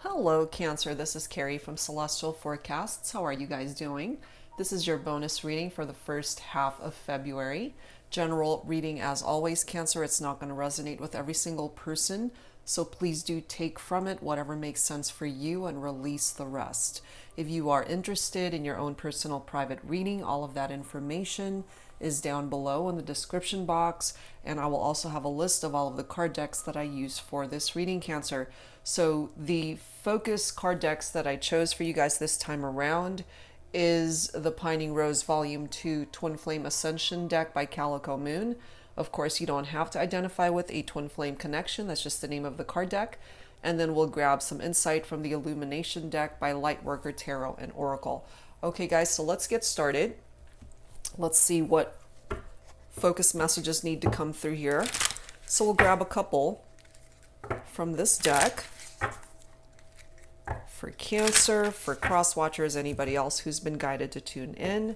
Hello, Cancer. This is Carrie from Celestial Forecasts. How are you guys doing? This is your bonus reading for the first half of February. General reading, as always, Cancer. It's not going to resonate with every single person, so please do take from it whatever makes sense for you and release the rest. If you are interested in your own personal private reading, all of that information is down below in the description box, and I will also have a list of all of the card decks that I use for this reading, Cancer. So the focus card decks that I chose for you guys this time around is the Pining Rose Volume 2 Twin Flame Ascension deck by Calico Moon. Of course, you don't have to identify with a twin flame connection. That's just the name of the card deck. And then we'll grab some insight from the Illumination deck by Lightworker, Tarot, and Oracle. Okay, guys, so let's get started. Let's see what focus messages need to come through here. So we'll grab a couple from this deck for Cancer, for cross watchers, anybody else who's been guided to tune in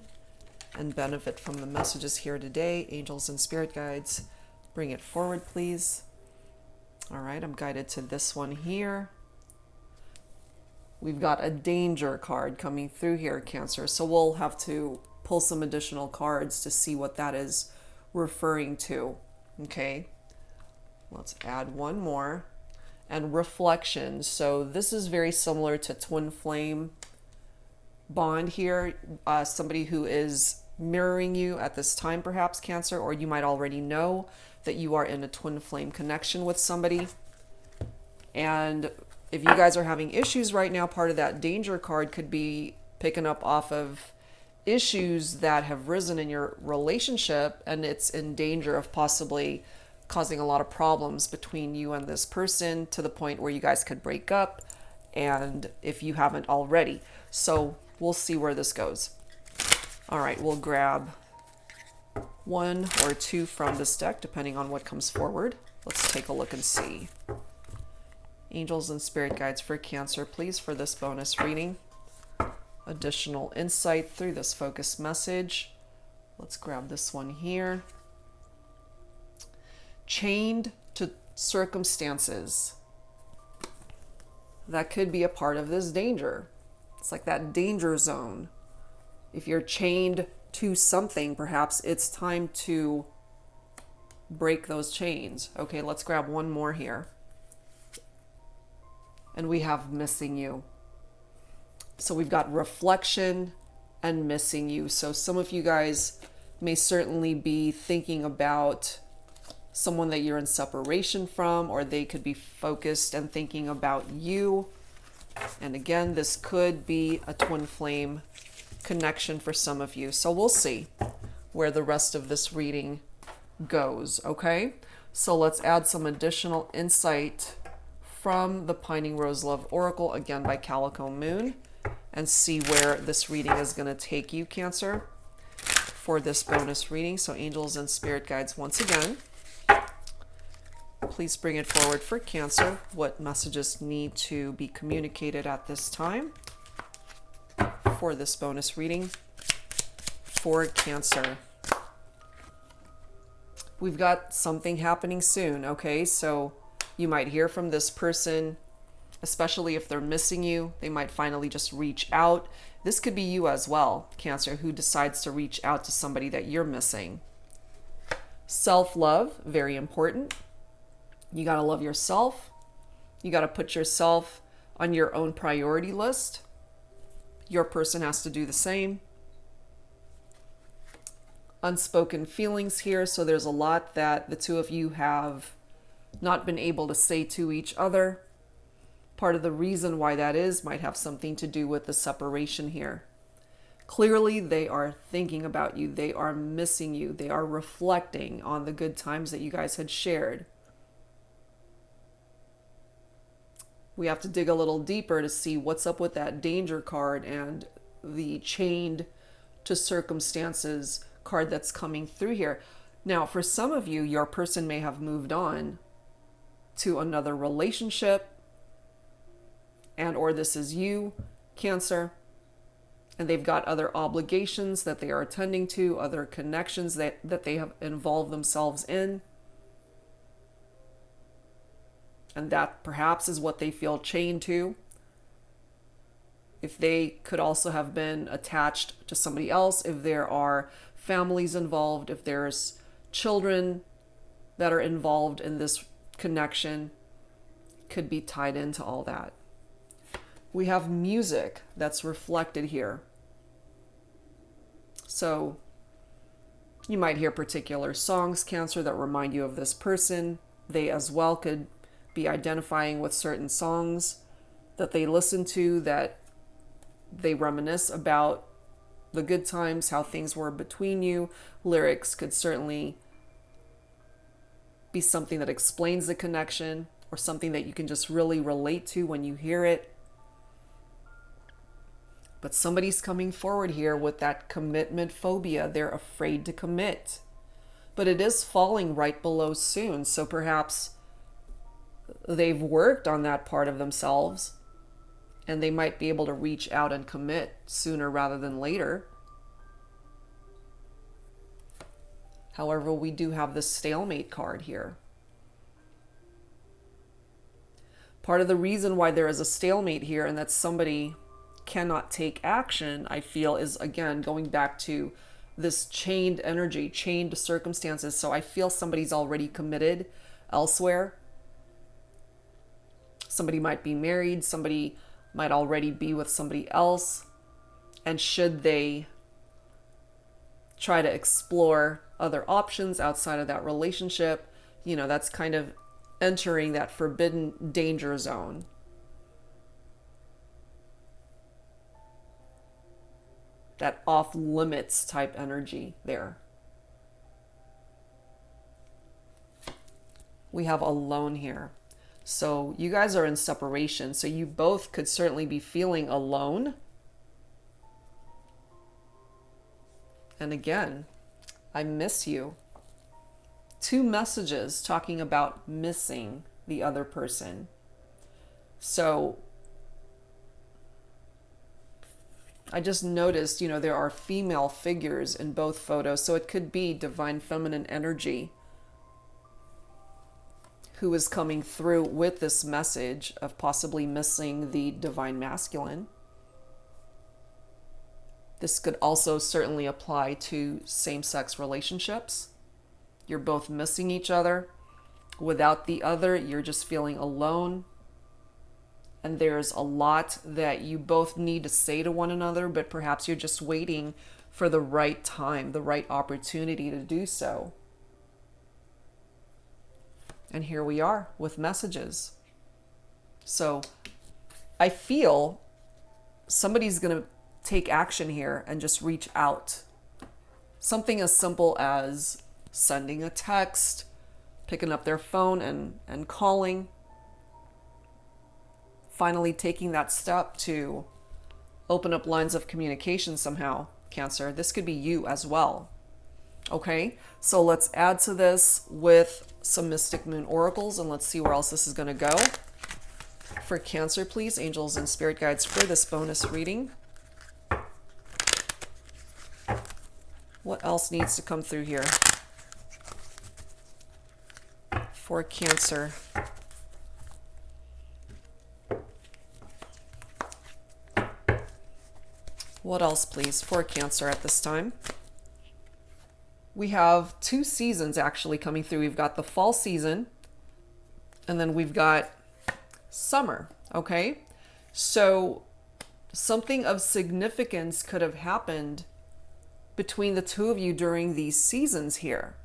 and benefit from the messages here today. Angels and spirit guides, bring it forward, please. All right, I'm guided to this one here. We've got a danger card coming through here, Cancer. So we'll have to pull some additional cards to see what that is referring to. Okay, let's add one more. And reflection. So this is very similar to twin flame bond here. Somebody who is mirroring you at this time, perhaps, Cancer, or you might already know that you are in a twin flame connection with somebody. And if you guys are having issues right now, part of that danger card could be picking up off of issues that have risen in your relationship, and it's in danger of possibly causing a lot of problems between you and this person to the point where you guys could break up, and if you haven't already. So we'll see where this goes. All right, we'll grab one or two from this deck, depending on what comes forward. Let's take a look and see. Angels and spirit guides for Cancer, please, for this bonus reading. Additional insight through this focus message. Let's grab this one here. Chained to circumstances. That could be a part of this danger. It's like that danger zone. If you're chained to something, perhaps it's time to break those chains. Okay, let's grab one more here. And we have missing you. So we've got reflection and missing you. So some of you guys may certainly be thinking about someone that you're in separation from, or they could be focused and thinking about you. And again, this could be a twin flame connection for some of you. So we'll see where the rest of this reading goes, okay? So let's add some additional insight from the Pining Rose Love Oracle, again by Calico Moon, and see where this reading is going to take you, Cancer, for this bonus reading. So angels and spirit guides, once again, please bring it forward for Cancer. What messages need to be communicated at this time for this bonus reading for Cancer? We've got something happening soon, okay? So you might hear from this person, especially if they're missing you. They might finally just reach out. This could be you as well, Cancer, who decides to reach out to somebody that you're missing. Self-love, very important. You got to love yourself. You got to put yourself on your own priority list. Your person has to do the same. Unspoken feelings here. So there's a lot that the two of you have not been able to say to each other. Part of the reason why that is might have something to do with the separation here. Clearly, they are thinking about you. They are missing you. They are reflecting on the good times that you guys had shared. We have to dig a little deeper to see what's up with that danger card and the chained to circumstances card that's coming through here. Now, for some of you, your person may have moved on to another relationship, and or this is you, Cancer, and they've got other obligations that they are attending to, other connections that they have involved themselves in. And that perhaps is what they feel chained to. if they could also have been attached to somebody else, if there are families involved, if there's children that are involved in this connection, could be tied into all that. We have music that's reflected here. So you might hear particular songs, Cancer, that remind you of this person. They as well could be identifying with certain songs that they listen to, that they reminisce about the good times, how things were between you. Lyrics could certainly be something that explains the connection, or something that you can just really relate to when you hear it. But somebody's coming forward here with that commitment phobia. They're afraid to commit. But it is falling right below soon. So perhaps they've worked on that part of themselves, and they might be able to reach out and commit sooner rather than later. However, we do have this stalemate card here. Part of the reason why there is a stalemate here and that somebody cannot take action, I feel, is again going back to this chained energy, chained circumstances. So I feel somebody's already committed elsewhere. Somebody might be married, somebody might already be with somebody else. And should they try to explore other options outside of that relationship, you know, that's kind of entering that forbidden danger zone. That off limits type energy there. We have alone here. So you guys are in separation. So you both could certainly be feeling alone. And again, I miss you. 2 messages talking about missing the other person. So I just noticed, you know, there are female figures in both photos. So it could be divine feminine energy who is coming through with this message of possibly missing the divine masculine. This could also certainly apply to same-sex relationships. You're both missing each other. Without the other, you're just feeling alone. And there's a lot that you both need to say to one another, but perhaps you're just waiting for the right time, the right opportunity to do so. And here we are with messages. So I feel somebody's going to take action here and just reach out. Something as simple as sending a text, picking up their phone and calling. Finally taking that step to open up lines of communication somehow, Cancer. This could be you as well. Okay, so let's add to this with some Mystic Moon Oracles, and let's see where else this is going to go. For Cancer, please, angels and spirit guides, for this bonus reading. What else needs to come through here for Cancer? What else, please, for Cancer at this time? We have 2 seasons actually coming through. We've got the fall season, and then we've got summer, okay? So something of significance could have happened between the 2 of you during these seasons here.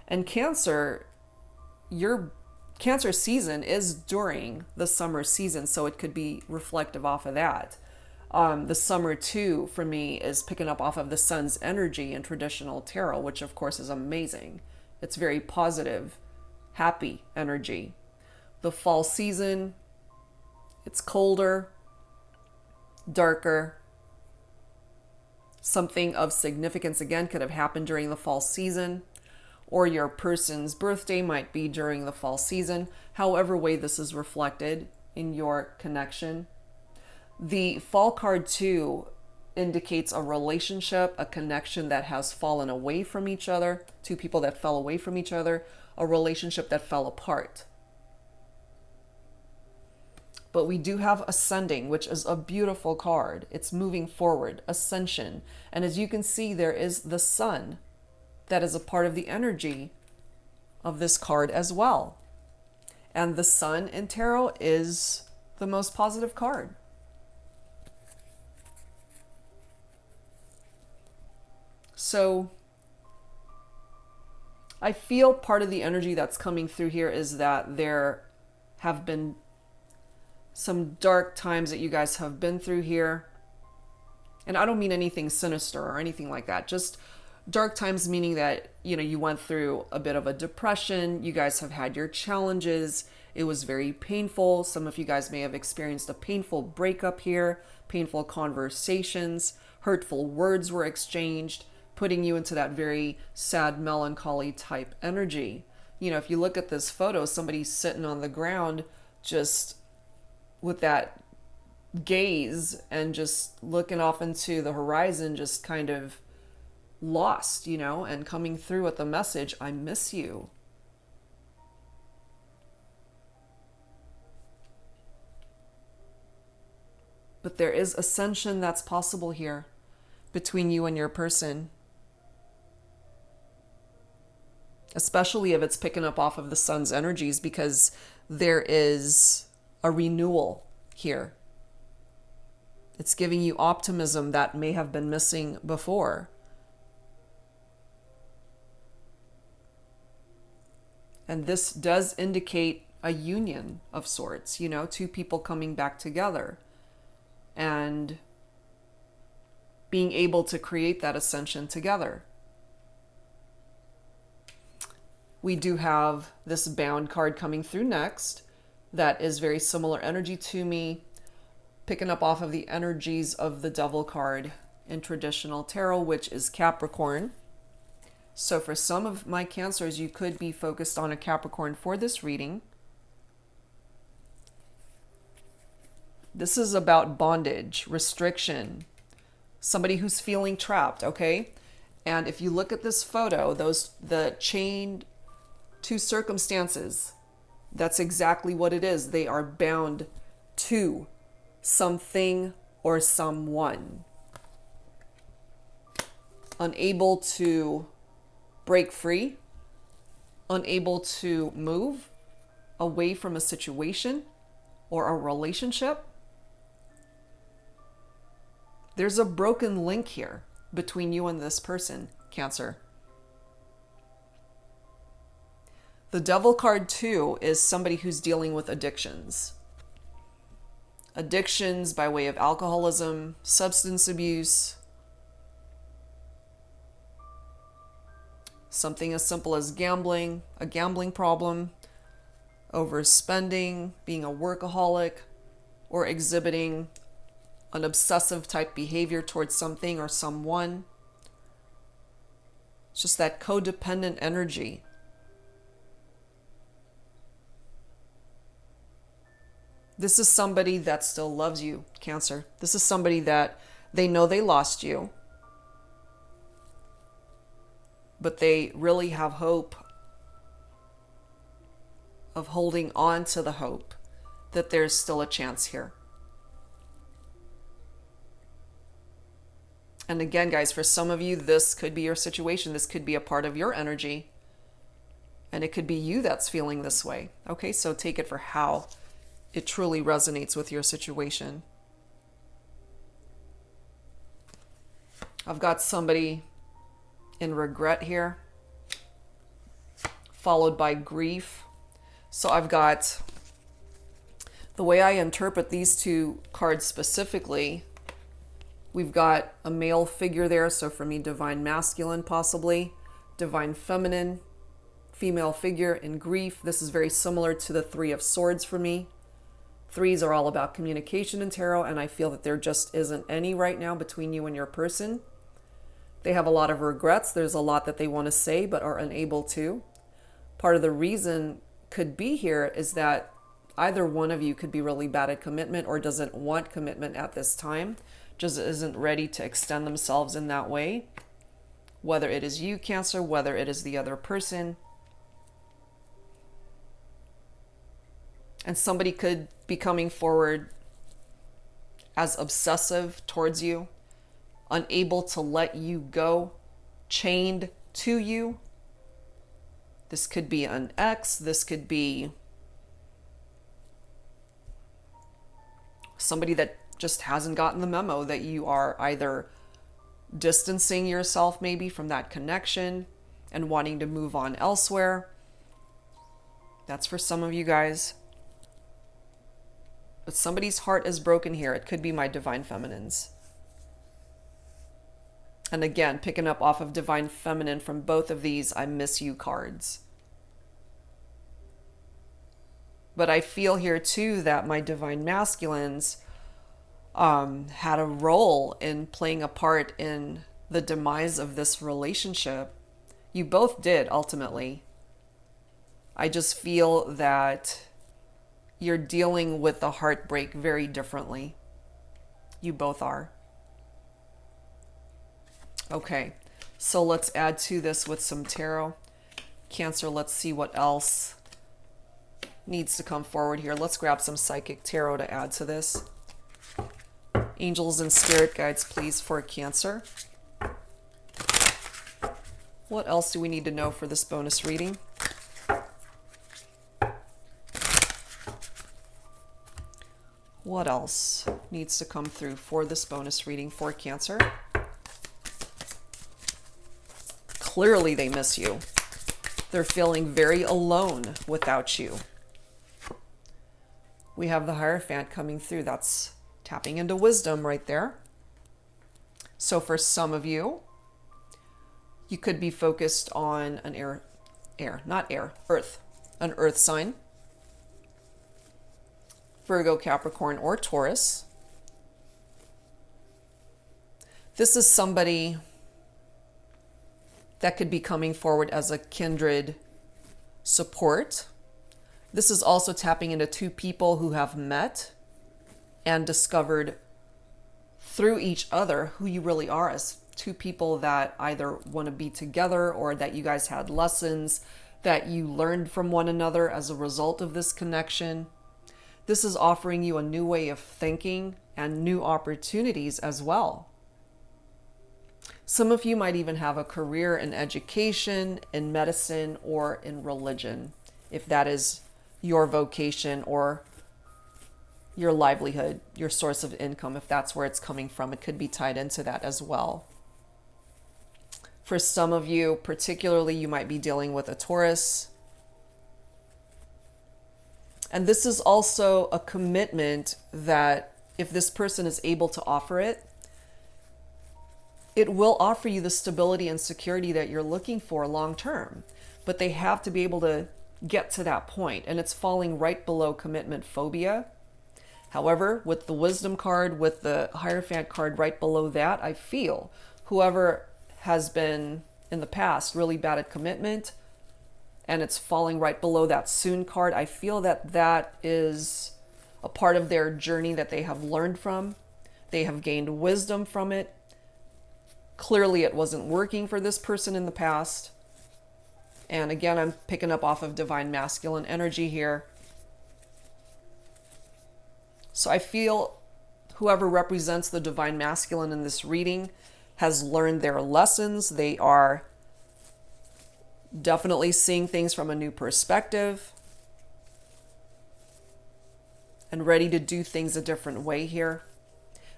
And Cancer, your Cancer season is during the summer season, so it could be reflective off of that. The summer too, for me, is picking up off of the sun's energy in traditional tarot, which of course is amazing. It's very positive, happy energy. The fall season, it's colder, darker. Something of significance, again, could have happened during the fall season, or your person's birthday might be during the fall season. However way this is reflected in your connection. The fall card too indicates a relationship, a connection that has fallen away from each other, 2 people that fell away from each other, a relationship that fell apart. But we do have Ascending, which is a beautiful card. It's moving forward, ascension. And as you can see, there is the Sun that is a part of the energy of this card as well. And the Sun in tarot is the most positive card. So I feel part of the energy that's coming through here is that there have been some dark times that you guys have been through here. And I don't mean anything sinister or anything like that. Just dark times meaning that, you went through a bit of a depression. You guys have had your challenges. It was very painful. Some of you guys may have experienced a painful breakup here, painful conversations, hurtful words were exchanged, putting you into that very sad, melancholy type energy. If you look at this photo, somebody's sitting on the ground just with that gaze and just looking off into the horizon, just kind of lost, and coming through with the message, I miss you. But there is ascension that's possible here between you and your person. Especially if it's picking up off of the Sun's energies, because there is a renewal here. It's giving you optimism that may have been missing before. And this does indicate a union of sorts, two people coming back together and being able to create that ascension together. We do have this Bound card coming through next that is very similar energy to me, picking up off of the energies of the Devil card in traditional tarot, which is Capricorn. So for some of my Cancers, you could be focused on a Capricorn for this reading. This is about bondage, restriction, somebody who's feeling trapped, okay? And if you look at this photo, the chained two circumstances, that's exactly what it is. They are bound to something or someone, unable to break free, unable to move away from a situation or a relationship. There's a broken link here between you and this person, Cancer. The Devil card too is somebody who's dealing with addictions. Addictions by way of alcoholism, substance abuse, something as simple as gambling, a gambling problem, overspending, being a workaholic, or exhibiting an obsessive type behavior towards something or someone. It's just that codependent energy. This is somebody that still loves you, Cancer. This is somebody that they know they lost you, but they really have hope of holding on to the hope that there's still a chance here. And again, guys, for some of you, this could be your situation. This could be a part of your energy. And it could be you that's feeling this way. Okay, so take it for how it truly resonates with your situation. I've got somebody in regret here, followed by grief. So I've got, the way I interpret these two cards specifically, we've got a male figure there. So for me, divine masculine, possibly divine feminine, female figure in grief. This is very similar to the Three of Swords for me. Threes are all about communication in tarot, and I feel that there just isn't any right now between you and your person. They have a lot of regrets. There's a lot that they want to say but are unable to. Part of the reason could be here is that either one of you could be really bad at commitment or doesn't want commitment at this time, just isn't ready to extend themselves in that way. Whether it is you, Cancer, whether it is the other person. And somebody could be coming forward as obsessive towards you, unable to let you go, chained to you. This could be an ex. This could be somebody that just hasn't gotten the memo that you are either distancing yourself maybe from that connection and wanting to move on elsewhere. That's for some of you guys. But somebody's heart is broken here. It could be my divine feminines. And again, picking up off of divine feminine from both of these I miss you cards. But I feel here too that my divine masculines had a role in playing a part in the demise of this relationship. You both did, ultimately. I just feel that you're dealing with the heartbreak very differently. You both are. Okay, so let's add to this with some tarot. Cancer, let's see what else needs to come forward here. Let's grab some psychic tarot to add to this. Angels and spirit guides, please, for Cancer. What else do we need to know for this bonus reading? What else needs to come through for this bonus reading for Cancer? Clearly they miss you. They're feeling very alone without you. We have the Hierophant coming through. That's tapping into wisdom right there. So for some of you, you could be focused on an earth, an earth sign. Virgo, Capricorn, or Taurus. This is somebody that could be coming forward as a kindred support. This is also tapping into two people who have met and discovered through each other who you really are as two people that either want to be together or that you guys had lessons that you learned from one another as a result of this connection. This is offering you a new way of thinking and new opportunities as well. Some of you might even have a career in education, in medicine, or in religion, if that is your vocation or your livelihood, your source of income, if that's where it's coming from. It could be tied into that as well. For some of you, particularly, you might be dealing with a Taurus. And this is also a commitment that if this person is able to offer it, it will offer you the stability and security that you're looking for long term. But they have to be able to get to that point, and it's falling right below commitment phobia. However, with the wisdom card, with the Hierophant card right below that, I feel whoever has been in the past really bad at commitment, and it's falling right below that soon card, I feel that that is a part of their journey that they have learned from. They have gained wisdom from it. Clearly it wasn't working for this person in the past. And again, I'm picking up off of divine masculine energy here. So I feel whoever represents the divine masculine in this reading has learned their lessons. They are definitely seeing things from a new perspective and ready to do things a different way here.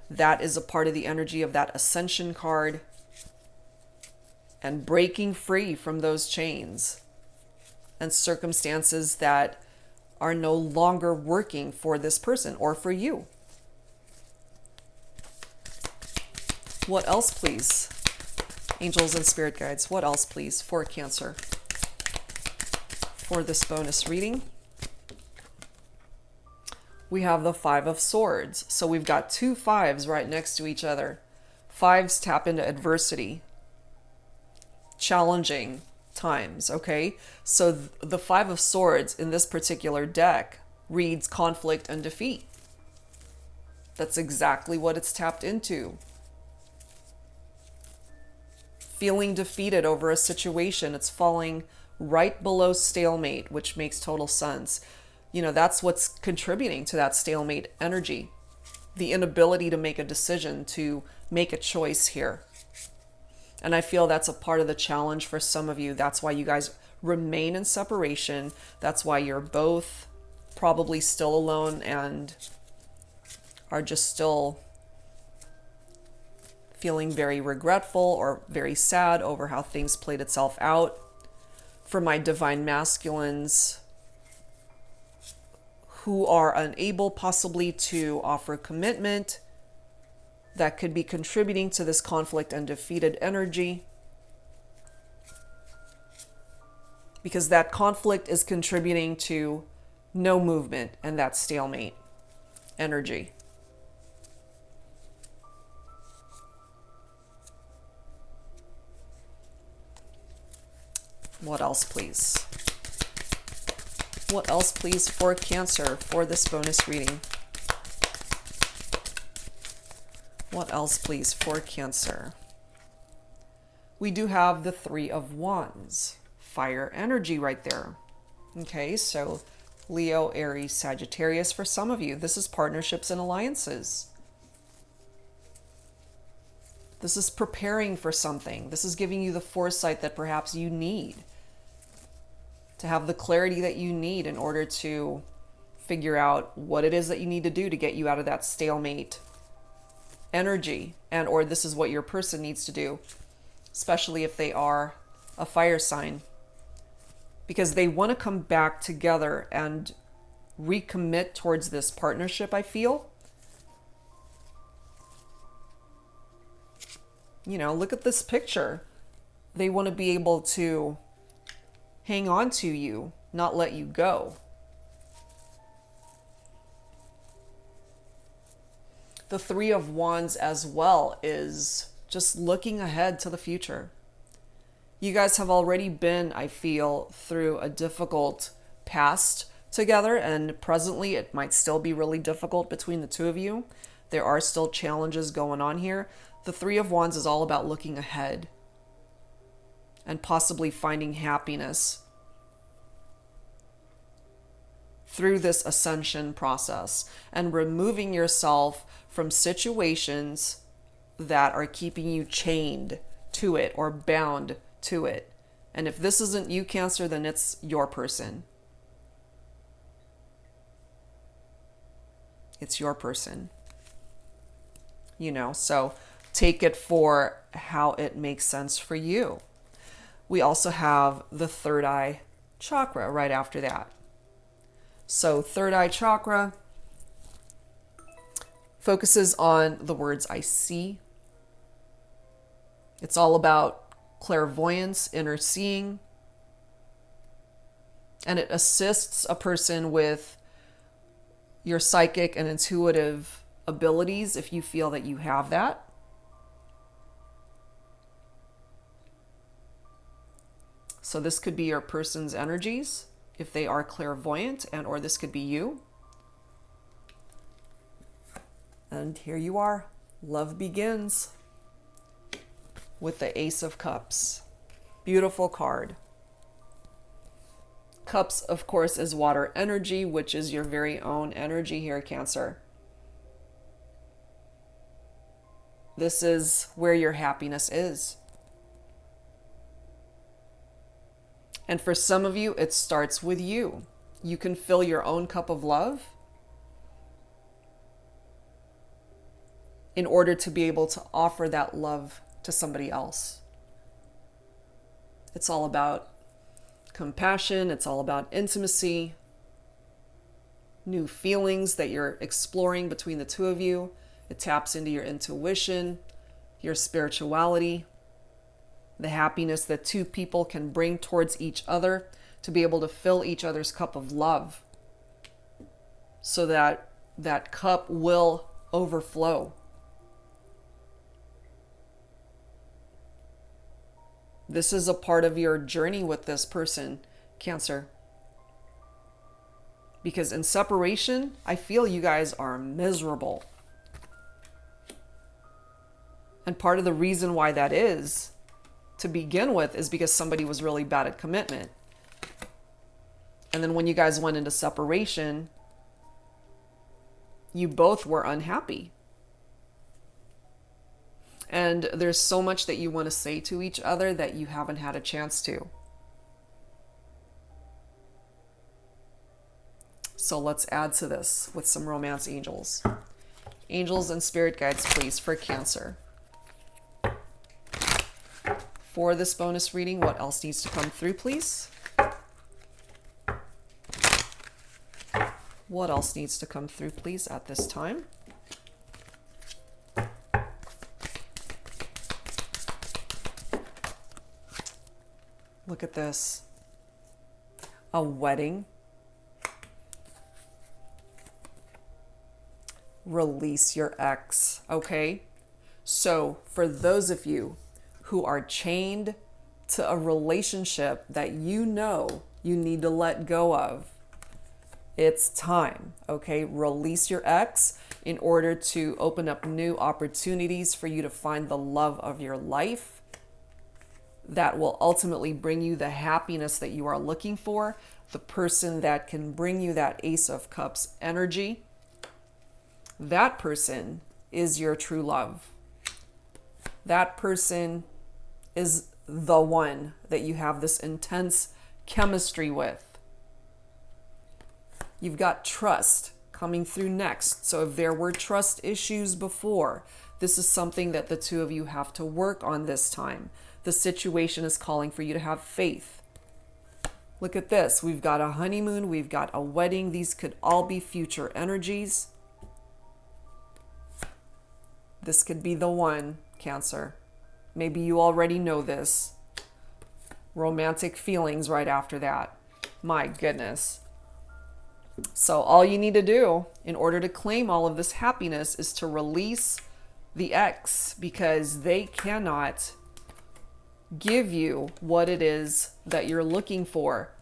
That is a part of the energy of that Ascension card and breaking free from those chains and circumstances that are no longer working for this person or for you. What else, please? Angels and spirit guides, what else, please, for Cancer for this bonus reading? We have the Five of Swords. So we've got two fives right next to each other. Fives tap into adversity, challenging times, okay? So the Five of Swords in this particular deck reads conflict and defeat. That's exactly what it's tapped into. Feeling defeated over a situation. It's falling right below stalemate, which makes total sense. You know, that's what's contributing to that stalemate energy. The inability to make a decision, to make a choice here. And I feel that's a part of the challenge for some of you. That's why you guys remain in separation. That's why you're both probably still alone and are just still feeling very regretful or very sad over how things played itself out. For my divine masculines who are unable possibly to offer commitment, that could be contributing to this conflict and defeated energy. Because that conflict is contributing to no movement and that stalemate energy. What else, please? What else, please, for Cancer for this bonus reading? What else, please, for Cancer? We do have the Three of Wands, fire energy right there. Okay, so Leo, Aries, Sagittarius for some of you. This is partnerships and alliances. This is preparing for something. This is giving you the foresight that perhaps you need, to have the clarity that you need in order to figure out what it is that you need to do to get you out of that stalemate energy, and or this is what your person needs to do, especially if they are a fire sign, because they want to come back together and recommit towards this partnership. I feel, you know, look at this picture. They want to be able to hang on to you, not let you go. The Three of Wands as well is just looking ahead to the future. You guys have already been, I feel, through a difficult past together, and presently it might still be really difficult between the two of you. There are still challenges going on here. The Three of Wands is all about looking ahead and possibly finding happiness through this ascension process and removing yourself from situations that are keeping you chained to it or bound to it. And if this isn't you, Cancer, then it's your person. It's your person. You know, so take it for how it makes sense for you. We also have the third eye chakra right after that. So third eye chakra focuses on the words I see. It's all about clairvoyance, inner seeing. And it assists a person with your psychic and intuitive abilities if you feel that you have that. So this could be your person's energies if they are clairvoyant, and or this could be you. And here you are. Love begins with the Ace of Cups. Beautiful card. Cups, of course, is water energy, which is your very own energy here, Cancer. This is where your happiness is. And for some of you, it starts with you. You can fill your own cup of love in order to be able to offer that love to somebody else. It's all about compassion. It's all about intimacy, new feelings that you're exploring between the two of you. It taps into your intuition, your spirituality, the happiness that two people can bring towards each other to be able to fill each other's cup of love so that that cup will overflow. This is a part of your journey with this person, Cancer. Because in separation, I feel you guys are miserable. And part of the reason why that is, to begin with, is because somebody was really bad at commitment. And then when you guys went into separation, you both were unhappy. And there's so much that you want to say to each other that you haven't had a chance to. So let's add to this with some romance angels. Angels and spirit guides, please, for Cancer. For this bonus reading, what else needs to come through, please? What else needs to come through, please, at this time? Look at this. A wedding. Release your ex, okay? So for those of you who are chained to a relationship that you know you need to let go of, it's time, okay? Release your ex in order to open up new opportunities for you to find the love of your life that will ultimately bring you the happiness that you are looking for, the person that can bring you that Ace of Cups energy. That person is your true love. That person is the one that you have this intense chemistry with. You've got trust coming through next. So if there were trust issues before, this is something that the two of you have to work on this time. The situation is calling for you to have faith. Look at this. We've got a honeymoon. We've got a wedding. These could all be future energies. This could be the one, Cancer. Maybe you already know this. Romantic feelings right after that. My goodness. So all you need to do in order to claim all of this happiness is to release the ex, because they cannot give you what it is that you're looking for.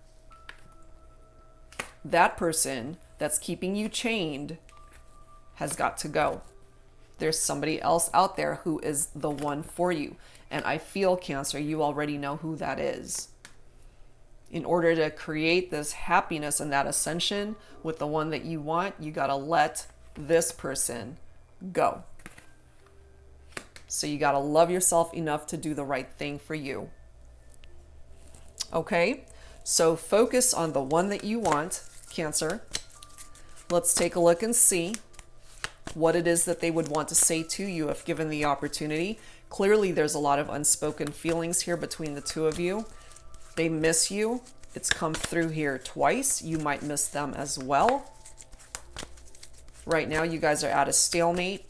That person that's keeping you chained has got to go. There's somebody else out there who is the one for you. And I feel, Cancer, you already know who that is. In order to create this happiness and that ascension with the one that you want, you got to let this person go. So you got to love yourself enough to do the right thing for you. Okay, so focus on the one that you want, Cancer. Let's take a look and see what it is that they would want to say to you if given the opportunity. Clearly, there's a lot of unspoken feelings here between the two of you. They miss you. It's come through here twice. You might miss them as well. Right now, you guys are at a stalemate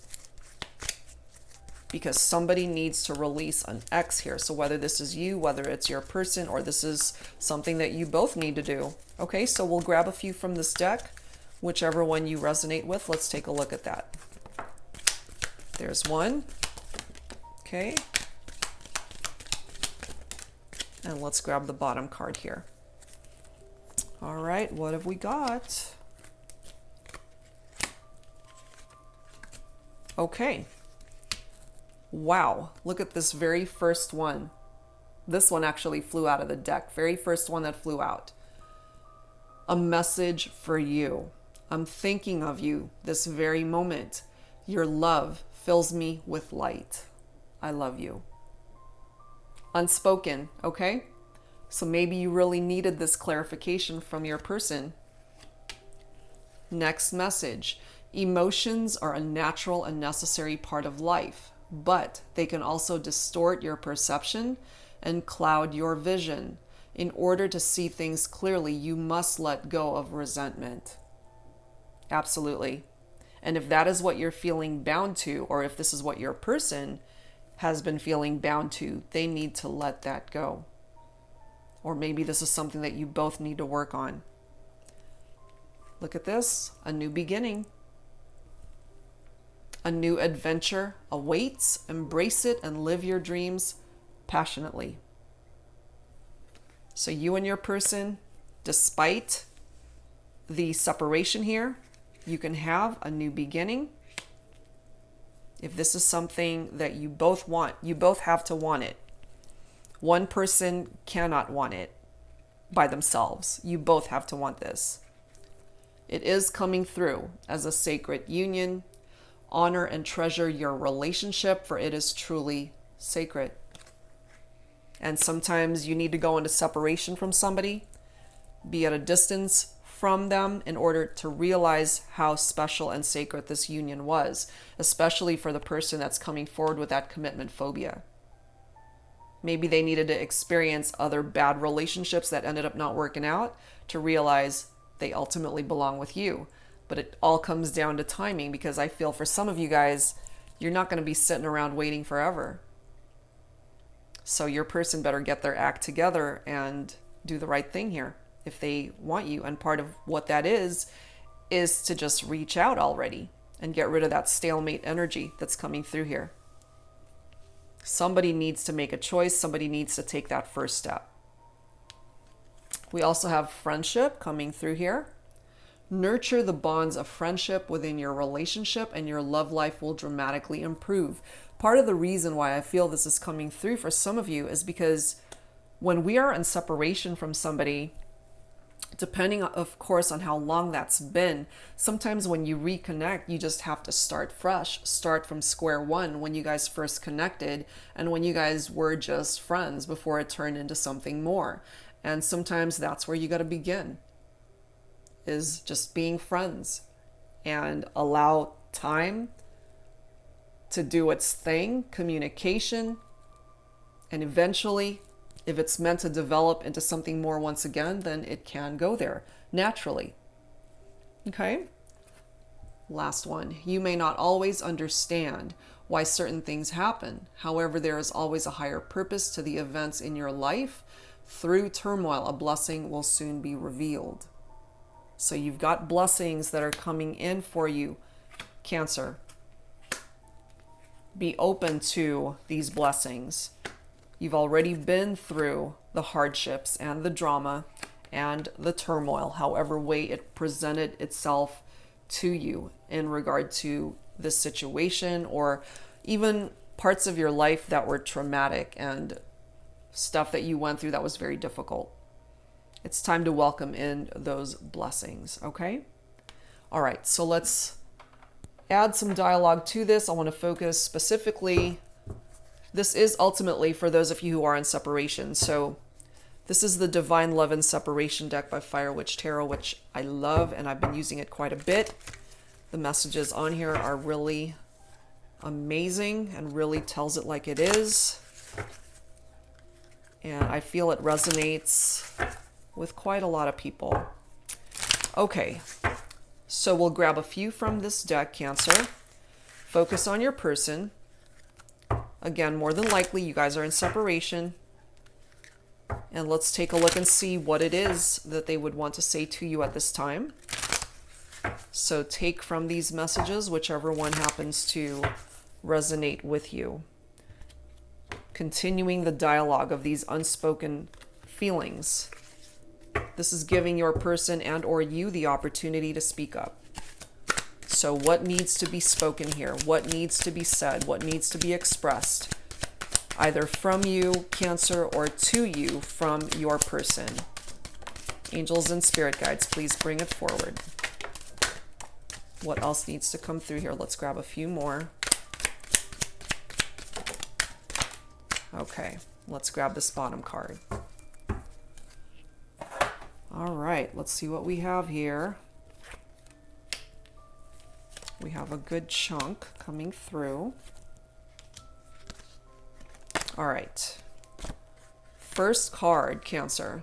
because somebody needs to release an ex here. So whether this is you, whether it's your person, or this is something that you both need to do. Okay, so we'll grab a few from this deck, whichever one you resonate with. Let's take a look at that. There's one. Okay. And let's grab the bottom card here. All right, what have we got? Okay. Wow, look at this very first one. This one actually flew out of the deck. Very first one that flew out. A message for you. I'm thinking of you this very moment. Your love fills me with light. I love you. Unspoken, okay? So maybe you really needed this clarification from your person. Next message. Emotions are a natural and necessary part of life, but they can also distort your perception and cloud your vision. In order to see things clearly, you must let go of resentment. Absolutely. And if that is what you're feeling bound to, or if this is what your person has been feeling bound to, they need to let that go. Or maybe this is something that you both need to work on. Look at this, a new beginning. A new adventure awaits. Embrace it and live your dreams passionately. So you and your person, despite the separation here, you can have a new beginning. If this is something that you both want, you both have to want it. One person cannot want it. by themselves. You both have to want this. It is coming through as a sacred union. Honor and treasure your relationship, for it is truly sacred. And sometimes you need to go into separation from somebody, be at a distance from them in order to realize how special and sacred this union was, especially for the person that's coming forward with that commitment phobia. Maybe they needed to experience other bad relationships that ended up not working out to realize they ultimately belong with you. But it all comes down to timing, because I feel for some of you guys, you're not going to be sitting around waiting forever. So your person better get their act together and do the right thing here if they want you. And part of what that is to just reach out already and get rid of that stalemate energy that's coming through here. Somebody needs to make a choice. Somebody needs to take that first step. We also have friendship coming through here. Nurture the bonds of friendship within your relationship and your love life will dramatically improve. Part of the reason why I feel this is coming through for some of you is because when we are in separation from somebody, depending of course on how long that's been, sometimes when you reconnect, you just have to start fresh, start from square one when you guys first connected and when you guys were just friends before it turned into something more. And sometimes that's where you got to begin, is just being friends and allow time to do its thing, communication, and eventually, if it's meant to develop into something more once again, then it can go there naturally. Okay? Last one. You may not always understand why certain things happen. However, there is always a higher purpose to the events in your life. Through turmoil, a blessing will soon be revealed. So you've got blessings that are coming in for you, Cancer. Be open to these blessings. You've already been through the hardships and the drama and the turmoil, however way it presented itself to you in regard to this situation, or even parts of your life that were traumatic and stuff that you went through that was very difficult. It's time to welcome in those blessings, okay? All right, so let's add some dialogue to this. I want to focus specifically. This is ultimately for those of you who are in separation. So this is the Divine Love and Separation deck by Fire Witch Tarot, which I love, and I've been using it quite a bit. The messages on here are really amazing and really tells it like it is. And I feel it resonates with quite a lot of people. Okay, so we'll grab a few from this deck, Cancer. Focus on your person. Again, more than likely, you guys are in separation. And let's take a look and see what it is that they would want to say to you at this time. So take from these messages whichever one happens to resonate with you. Continuing the dialogue of these unspoken feelings. This is giving your person and or you the opportunity to speak up. So what needs to be spoken here? What needs to be said? What needs to be expressed? Either from you, Cancer, or to you from your person. Angels and spirit guides, please bring it forward. What else needs to come through here? Let's grab a few more. Okay, let's grab this bottom card. All right, let's see what we have here. We have a good chunk coming through. All right. First card, Cancer.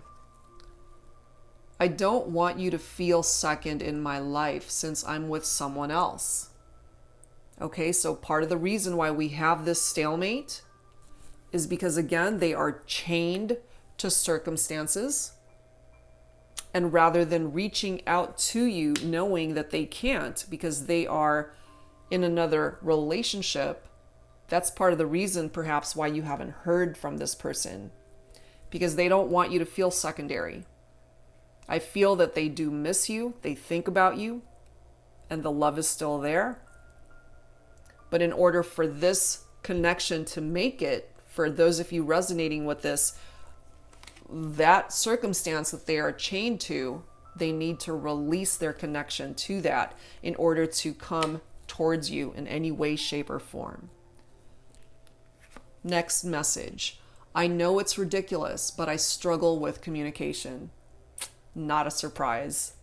I don't want you to feel second in my life since I'm with someone else. Okay, so part of the reason why we have this stalemate is because, again, they are chained to circumstances. And rather than reaching out to you knowing that they can't because they are in another relationship, that's part of the reason perhaps why you haven't heard from this person, because they don't want you to feel secondary. I feel that they do miss you, they think about you, and the love is still there. But in order for this connection to make it, for those of you resonating with this, that circumstance that they are chained to, they need to release their connection to that in order to come towards you in any way, shape, or form. Next message. I know it's ridiculous, but I struggle with communication. Not a surprise.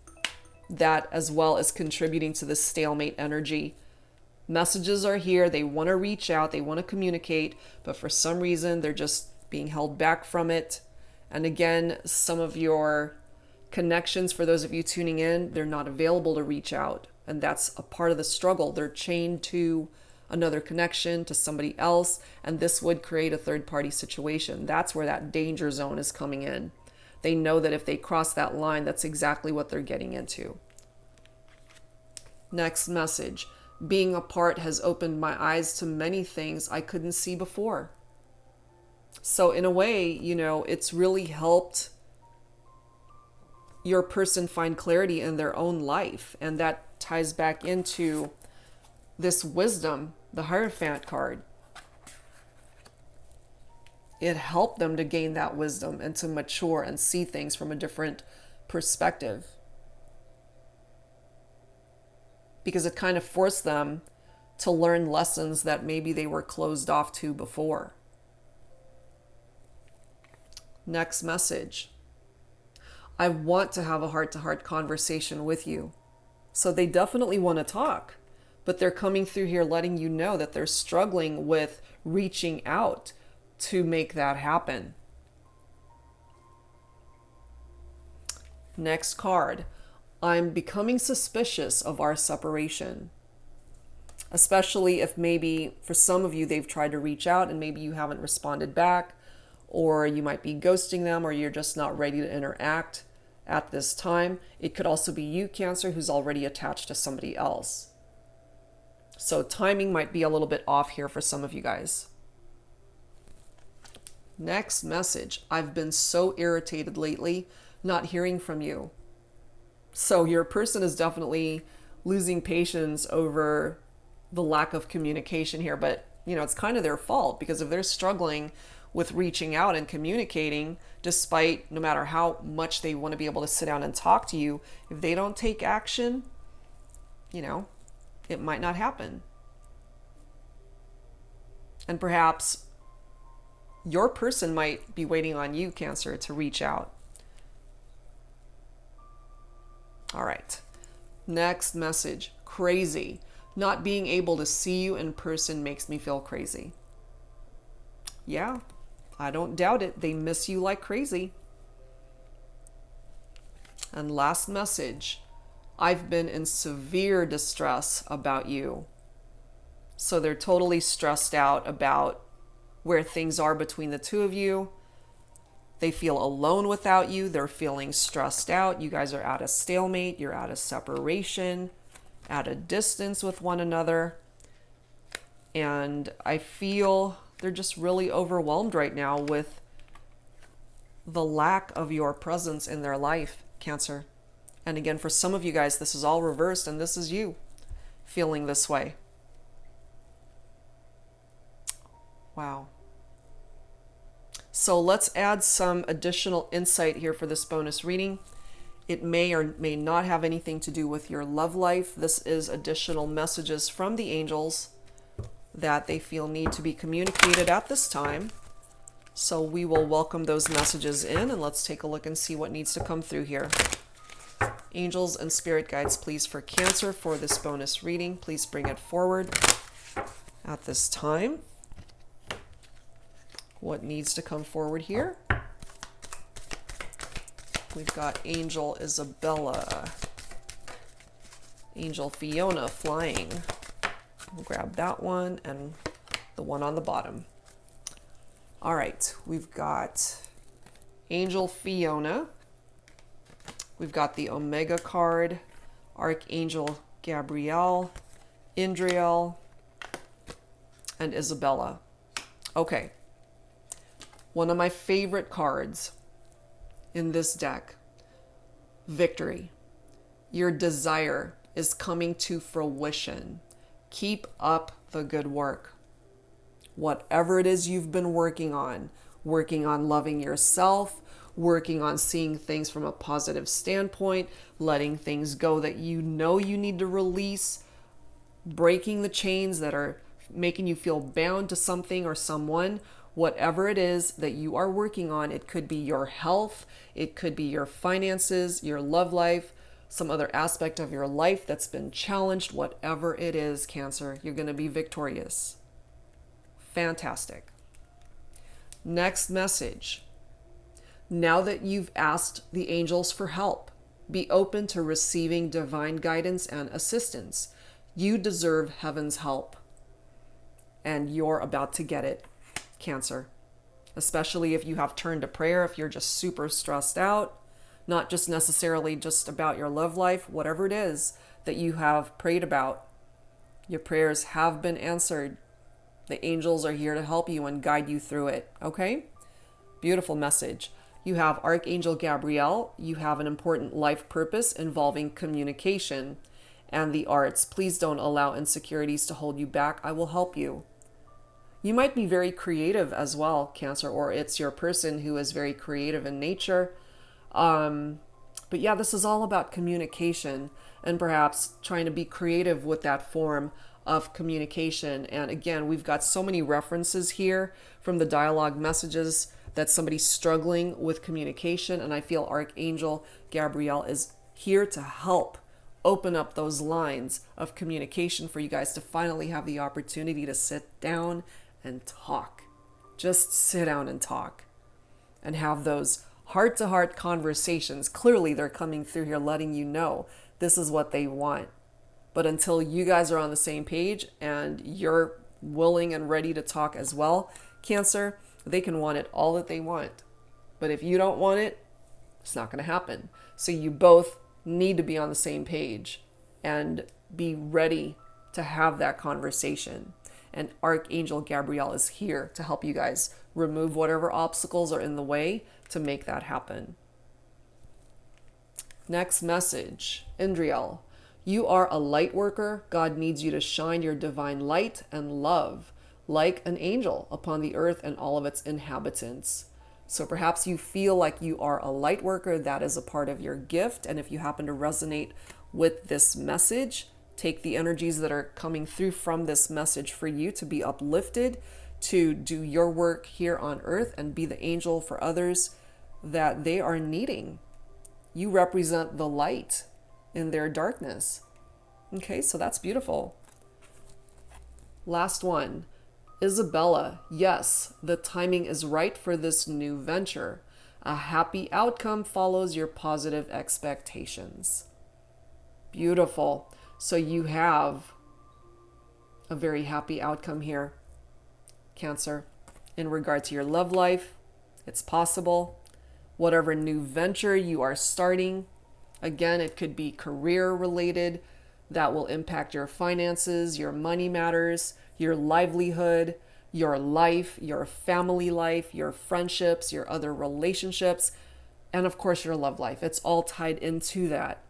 That as well is contributing to the stalemate energy. Messages are here. They want to reach out. They want to communicate, but for some reason, they're just being held back from it. And again, some of your connections, for those of you tuning in, they're not available to reach out. And that's a part of the struggle. They're chained to another connection, to somebody else, and this would create a third-party situation. That's where that danger zone is coming in. They know that if they cross that line, that's exactly what they're getting into. Next message. Being apart has opened my eyes to many things I couldn't see before. So in a way, it's really helped your person find clarity in their own life. And that ties back into this wisdom, the Hierophant card. It helped them to gain that wisdom and to mature and see things from a different perspective. Because it kind of forced them to learn lessons that maybe they were closed off to before. Next message. I want to have a heart-to-heart conversation with you. So they definitely want to talk, but they're coming through here letting you know that they're struggling with reaching out to make that happen. Next card. I'm becoming suspicious of our separation. Especially if maybe for some of you they've tried to reach out and maybe you haven't responded back, or you might be ghosting them, or you're just not ready to interact at this time. It could also be you, Cancer, who's already attached to somebody else. So timing might be a little bit off here for some of you guys. Next message. I've been so irritated lately, not hearing from you. So your person is definitely losing patience over the lack of communication here, but it's kind of their fault, because if they're struggling with reaching out and communicating, despite no matter how much they want to be able to sit down and talk to you, if they don't take action, it might not happen. And perhaps your person might be waiting on you, Cancer, to reach out. All right. Next message. Crazy. Not being able to see you in person makes me feel crazy. Yeah, I don't doubt it. They miss you like crazy. And last message. I've been in severe distress about you. So they're totally stressed out about where things are between the two of you. They feel alone without you. They're feeling stressed out. You guys are at a stalemate. You're at a separation, at a distance with one another. And I feel they're just really overwhelmed right now with the lack of your presence in their life, Cancer. And again, for some of you guys, this is all reversed, and this is you feeling this way. Wow. So let's add some additional insight here for this bonus reading. It may or may not have anything to do with your love life. This is additional messages from the angels that they feel need to be communicated at this time. So we will welcome those messages in, and let's take a look and see what needs to come through here. Angels and spirit guides, please, for Cancer for this bonus reading. Please bring it forward at this time. What needs to come forward here? We've got Angel Isabella, Angel Fiona flying. We'll grab that one and the one on the bottom. All right, we've got Angel Fiona. We've got the Omega card, Archangel Gabrielle, Indriel, and Isabella. Okay. One of my favorite cards in this deck, Victory. Your desire is coming to fruition. Keep up the good work. Whatever it is you've been working on loving yourself, working on seeing things from a positive standpoint, letting things go that you know you need to release, breaking the chains that are making you feel bound to something or someone. Whatever it is that you are working on, it could be your health, it could be your finances, your love life, some other aspect of your life that's been challenged. Whatever it is, Cancer, you're going to be victorious. Fantastic. Next message. Now that you've asked the angels for help, be open to receiving divine guidance and assistance. You deserve heaven's help, and you're about to get it, Cancer. Especially if you have turned to prayer, if you're just super stressed out, not just necessarily just about your love life, whatever it is that you have prayed about, your prayers have been answered. The angels are here to help you and guide you through it, okay? Beautiful message. You have Archangel Gabriel. You have an important life purpose involving communication and the arts. Please don't allow insecurities to hold you back. I will help you. You might be very creative as well, Cancer, or it's your person who is very creative in nature. But yeah, this is all about communication and perhaps trying to be creative with that form of communication. And again, we've got so many references here from the dialogue messages that somebody's struggling with communication. And I feel Archangel Gabriel is here to help open up those lines of communication for you guys to finally have the opportunity to sit down and talk. Just sit down and talk and have those heart-to-heart conversations. Clearly, they're coming through here letting you know this is what they want. But until you guys are on the same page and you're willing and ready to talk as well, Cancer, they can want it all that they want. But if you don't want it, it's not going to happen. So you both need to be on the same page and be ready to have that conversation. And Archangel Gabriel is here to help you guys remove whatever obstacles are in the way to make that happen. Next message, Indriel. You are a light worker. God needs you to shine your divine light and love like an angel upon the earth and all of its inhabitants. So perhaps you feel like you are a light worker. That is a part of your gift. And if you happen to resonate with this message, take the energies that are coming through from this message for you to be uplifted, to do your work here on earth and be the angel for others that they are needing. You represent the light in their darkness. Okay, so that's beautiful. Last one, Isabella. Yes, the timing is right for this new venture. A happy outcome follows your positive expectations. Beautiful. So you have a very happy outcome here, Cancer. In regard to your love life, it's possible. Whatever new venture you are starting, again, it could be career related, that will impact your finances, your money matters, your livelihood, your life, your family life, your friendships, your other relationships, and of course your love life. It's all tied into that.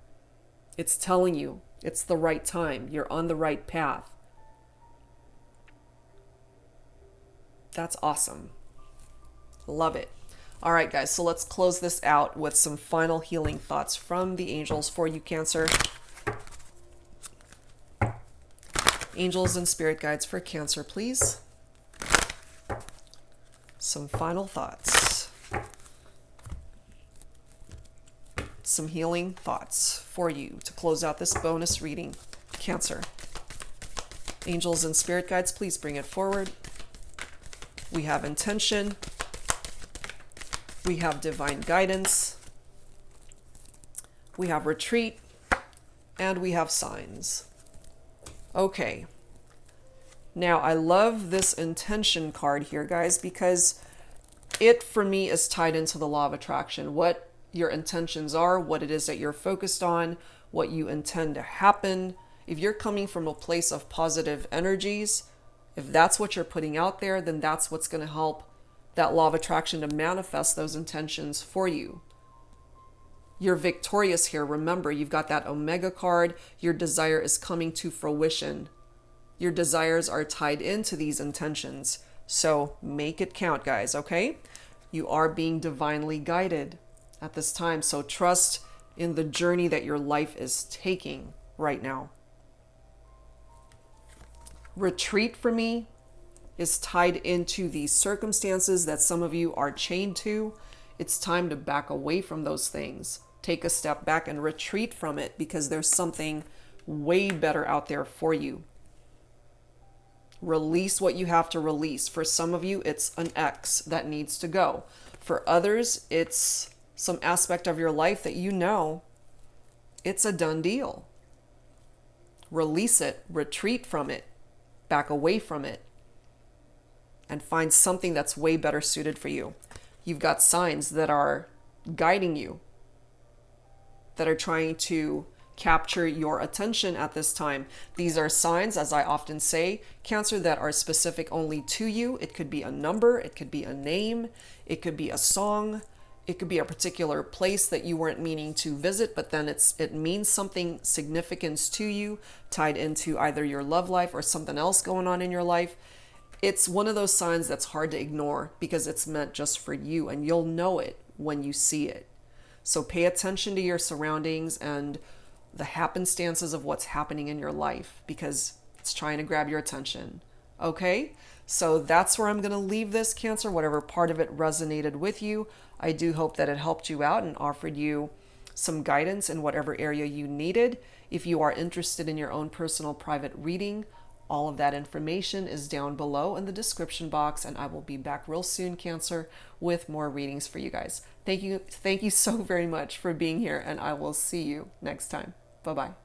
It's telling you it's the right time. You're on the right path. That's awesome. Love it. All right, guys, so let's close this out with some final healing thoughts from the angels for you, Cancer. Angels and spirit guides for Cancer, please. Some final thoughts. Some healing thoughts for you to close out this bonus reading, Cancer. Angels and spirit guides, please bring it forward. We have intention. We have divine guidance. We have retreat. And we have signs. Okay. Now, I love this intention card here, guys, because it, for me, is tied into the law of attraction. What your intentions are, what it is that you're focused on, what you intend to happen. If you're coming from a place of positive energies, if that's what you're putting out there, then that's what's going to help that law of attraction to manifest those intentions for you. You're victorious here. Remember, you've got that Omega card. Your desire is coming to fruition. Your desires are tied into these intentions. So make it count, guys, okay? You are being divinely guided at this time. So trust in the journey that your life is taking right now. Retreat for me is tied into these circumstances that some of you are chained to. It's time to back away from those things. Take a step back and retreat from it, because there's something way better out there for you. Release what you have to release. For some of you, it's an ex that needs to go. For others, it's some aspect of your life that you know it's a done deal. Release it, retreat from it, back away from it, and find something that's way better suited for you. You've got signs that are guiding you, that are trying to capture your attention at this time. These are signs, as I often say, Cancer, that are specific only to you. It could be a number, it could be a name, it could be a song, it could be a particular place that you weren't meaning to visit, but then it means something significant to you, tied into either your love life or something else going on in your life. It's one of those signs that's hard to ignore, because it's meant just for you, and you'll know it when you see it. So pay attention to your surroundings and the happenstances of what's happening in your life, because it's trying to grab your attention. Okay? So that's where I'm going to leave this, Cancer. Whatever part of it resonated with you, I do hope that it helped you out and offered you some guidance in whatever area you needed. If you are interested in your own personal private reading, all of that information is down below in the description box, and I will be back real soon, Cancer, with more readings for you guys. Thank you so very much for being here, and I will see you next time. Bye-bye.